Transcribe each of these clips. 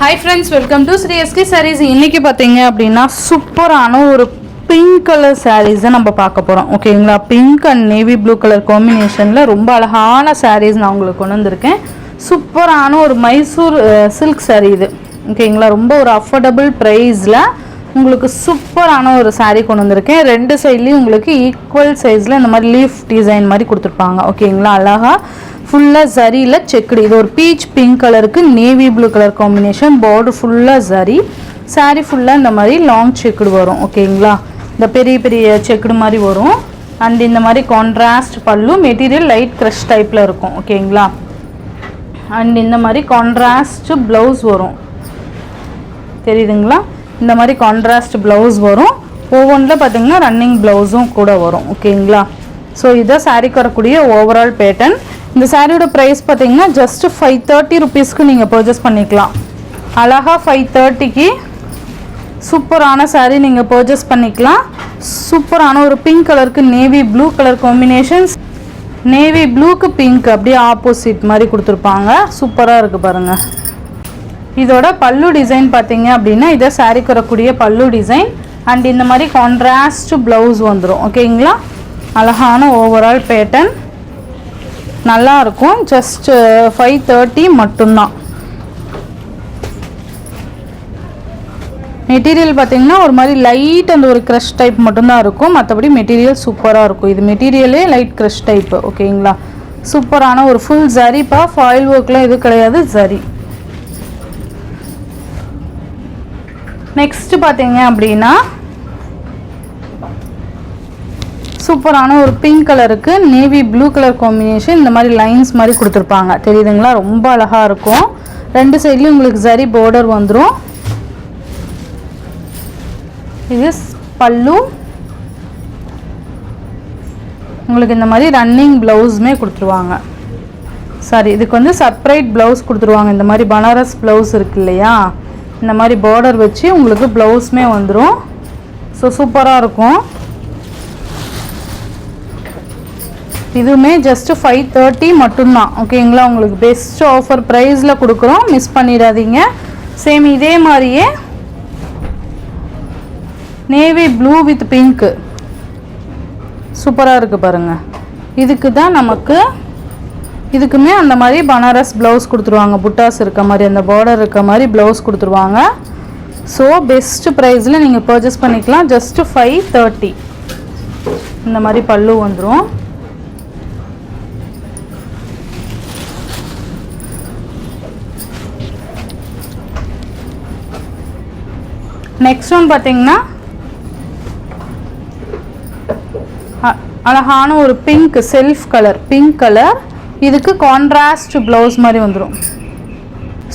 Hi friends, welcome to Sri SK Sarees. இன்னைக்கு பாத்தீங்க அப்படினா சூப்பரான ஒரு பிங்க் கலர் sarees நம்ம பார்க்க போறோம். ஓகேங்களா? Pink and navy blue colour காம்பினேஷன்ல ரொம்ப அழகான sarees நான் உங்களுக்கு கொண்டு வந்திருக்கேன். சூப்பரான ஒரு மைசூர் silk saree இது. ஓகேங்களா? ரொம்ப ஒரு அஃபோர்டபிள் பிரைஸ்ல உங்களுக்கு சூப்பரான ஒரு saree கொண்டு வந்திருக்கேன். ரெண்டு சைடுலயும் உங்களுக்கு ஈக்குவல் சைஸ்ல இந்த மாதிரி லீஃப் டிசைன் மாதிரி கொடுத்திருப்பாங்க. ஓகேங்களா? அழகா ஃபுல்லா ஜரியில செக்குடு. இது ஒரு பீச் பிங்க் கலருக்கு navy blue colour combination. Border ஃபுல்லா ஜரி. saree ஃபுல்லா இந்த மாதிரி லாங் செக்குடு வரும். ஓகேங்களா? இந்த பெரிய பெரிய செக்குடு மாதிரி வரும். அண்ட் இந்த மாதிரி கான்ட்ராஸ்ட் பல்லு. மெட்டீரியல் லைட் க்ரஷ் டைப்ல இருக்கும். ஓகேங்களா? அண்ட் இந்த மாதிரி கான்ட்ராஸ்ட் ப்ளவுஸ் வரும். தெரியுதுங்களா? இந்த மாதிரி கான்ட்ராஸ்ட் ப்ளவுஸ் வரும். ஒவ்வொன்றில் பார்த்தீங்கன்னா ரன்னிங் ப்ளவுஸும் கூட வரும். ஓகேங்களா? ஸோ இதை சாரீக்கு வரக்கூடிய ஓவரால் பேட்டர்ன். இந்த சாரியோட ப்ரைஸ் பார்த்தீங்கன்னா ஜஸ்ட் 530 ருபீஸ்க்கு நீங்கள் பர்ச்சேஸ் பண்ணிக்கலாம். அழகா 530க்கு சூப்பரான சாரீ நீங்கள் பர்ச்சேஸ் பண்ணிக்கலாம். சூப்பரான ஒரு பிங்க் கலருக்கு navy blue colour combinations. Navy ப்ளூக்கு பிங்க் அப்படியே ஆப்போசிட் மாதிரி கொடுத்துருப்பாங்க. சூப்பராக இருக்குது பாருங்கள். இதோட பல்லு டிசைன் பார்த்தீங்க அப்படின்னா இதை சாரீக்கு வரக்கூடிய பல்லு டிசைன். அண்ட் இந்த மாதிரி கான்ட்ராஸ்ட் ப்ளவுஸ் வந்துடும். ஓகேங்களா? அழகான ஓவரால் பேட்டர்ன் நல்லா இருக்கும். ஜஸ்ட் 530 மட்டும்தான். மெட்டீரியல் பார்த்தீங்கன்னா ஒரு மாதிரி லைட் அந்த ஒரு க்ரஷ் டைப் மட்டும்தான் இருக்கும். மற்றபடி மெட்டீரியல் சூப்பராக இருக்கும். இது மெட்டீரியலே லைட் க்ரஷ் டைப். ஓகேங்களா? சூப்பரான ஒரு ஃபுல் ஜரிப்பா. ஃபாயில் ஒர்க்லாம் இது கிடையாது, ஜரி. நெக்ஸ்ட் பார்த்தீங்க அப்படின்னா சூப்பரான ஒரு பிங்க் கலருக்கு நேவி ப்ளூ கலர் காம்பினேஷன். இந்த மாதிரி லைன்ஸ் மாதிரி கொடுத்துருப்பாங்க. தெரியுதுங்களா? ரொம்ப அழகாக இருக்கும். ரெண்டு சைட்லையும் உங்களுக்கு ஜரி பார்டர் வந்துடும். இது பல்லு. உங்களுக்கு இந்த மாதிரி ரன்னிங் ப்ளவுஸுமே கொடுத்துருவாங்க. சாரி, இதுக்கு வந்து செப்பரேட் ப்ளவுஸ் கொடுத்துருவாங்க. இந்த மாதிரி பனாரஸ் ப்ளவுஸ் இருக்கு இல்லையா, இந்த மாதிரி பார்டர் வச்சு உங்களுக்கு ப்ளவுஸுமே வந்துடும். ஸோ சூப்பராக இருக்கும். இதுவுமே ஜஸ்ட் 530 மட்டும்தான். ஓகேங்களா? உங்களுக்கு பெஸ்ட் ஆஃபர் ப்ரைஸில் கொடுக்குறோம். மிஸ் பண்ணிடாதீங்க. சேம் இதே மாதிரியே நேவி ப்ளூ வித் பிங்க்கு சூப்பராக இருக்குது பாருங்கள். இதுக்கு தான் நமக்கு இதுக்குமே அந்த மாதிரி பனாரஸ் ப்ளவுஸ் கொடுத்துருவாங்க. புட்டாஸ் இருக்க மாதிரி அந்த பார்டர் இருக்க மாதிரி ப்ளவுஸ் கொடுத்துருவாங்க. ஸோ பெஸ்ட் ப்ரைஸில் நீங்கள் பர்ச்சேஸ் பண்ணிக்கலாம். ஜஸ்ட் 530. இந்த மாதிரி பல்லு வந்துடும். நெக்ஸ்ட் ஒன் பார்த்தீங்கன்னா அழகான ஒரு pink self colour pink colour. இதுக்கு கான்ட்ராஸ்ட் ப்ளவுஸ் மாதிரி வந்துடும்.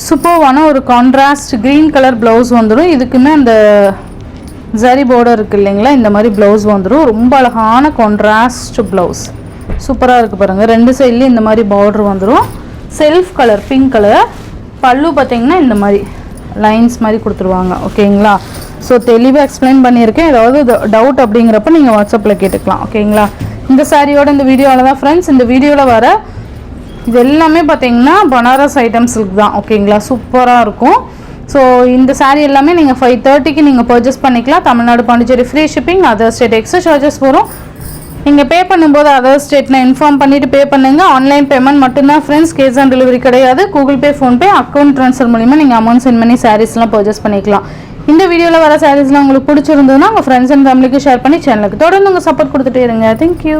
சூப்பர்வான ஒரு கான்ட்ராஸ்ட் க்ரீன் கலர் ப்ளவுஸ் வந்துடும். இதுக்குமே அந்த ஜரி பார்டர் இருக்குது இல்லைங்களா, இந்த மாதிரி ப்ளவுஸ் வந்துடும். ரொம்ப அழகான கான்ட்ராஸ்ட் ப்ளவுஸ். சூப்பராக இருக்குது பாருங்கள். ரெண்டு சைட்லேயும் இந்த மாதிரி பார்டர் வந்துடும். Self colour pink colour. பல்லு பார்த்தீங்கன்னா இந்த மாதிரி லைன்ஸ் மாதிரி கொடுத்துருவாங்க. ஓகேங்களா? ஸோ தெளிவாக எக்ஸ்பிளைன் பண்ணியிருக்கேன். ஏதாவது டவுட் அப்படிங்கிறப்ப நீங்கள் வாட்ஸ்அப்பில் கேட்டுக்கலாம். ஓகேங்களா? இந்த சாரியோட இந்த வீடியோவில் தான் ஃப்ரெண்ட்ஸ், இந்த வீடியோவில் வர இது எல்லாமே பார்த்தீங்கன்னா பனாரஸ் ஐட்டம்ஸுக்கு தான். ஓகேங்களா? சூப்பராக இருக்கும். ஸோ இந்த சாரீ எல்லாமே நீங்கள் 530க்கு நீங்கள் பர்ச்சேஸ் பண்ணிக்கலாம். Tamil Nadu, Pondicherry free shipping. Other state extra charges வரும். நீங்கள் பே பண்ணும்போது அதர் ஸ்டேட்டில் இன்ஃபார்ம் பண்ணிவிட்டு பே பண்ணுங்கள். ஆன்லைன் பேமெண்ட் மட்டும்தான் ஃப்ரெண்ட்ஸ். கேஷ் ஆன் டெலிவரி கிடையாது. Google Pay, PhonePe, account transfer மூலிமா நீங்கள் அமௌண்ட் சென்ட் பண்ணி சாரீஸ்லாம் பர்ச்சேஸ் பண்ணிக்கலாம். இந்த வீடியோவில் வர சாரீஸ்லாம் உங்களுக்கு பிடிச்சிருந்ததுன்னா உங்கள் ஃப்ரெண்ட்ஸ் அண்ட் ஃபேமிலிக்கு ஷேர் பண்ணி சேனலுக்கு தொடர்ந்து உங்கள் சப்போர்ட் கொடுத்துட்டே இருங்க. தேங்க்யூ.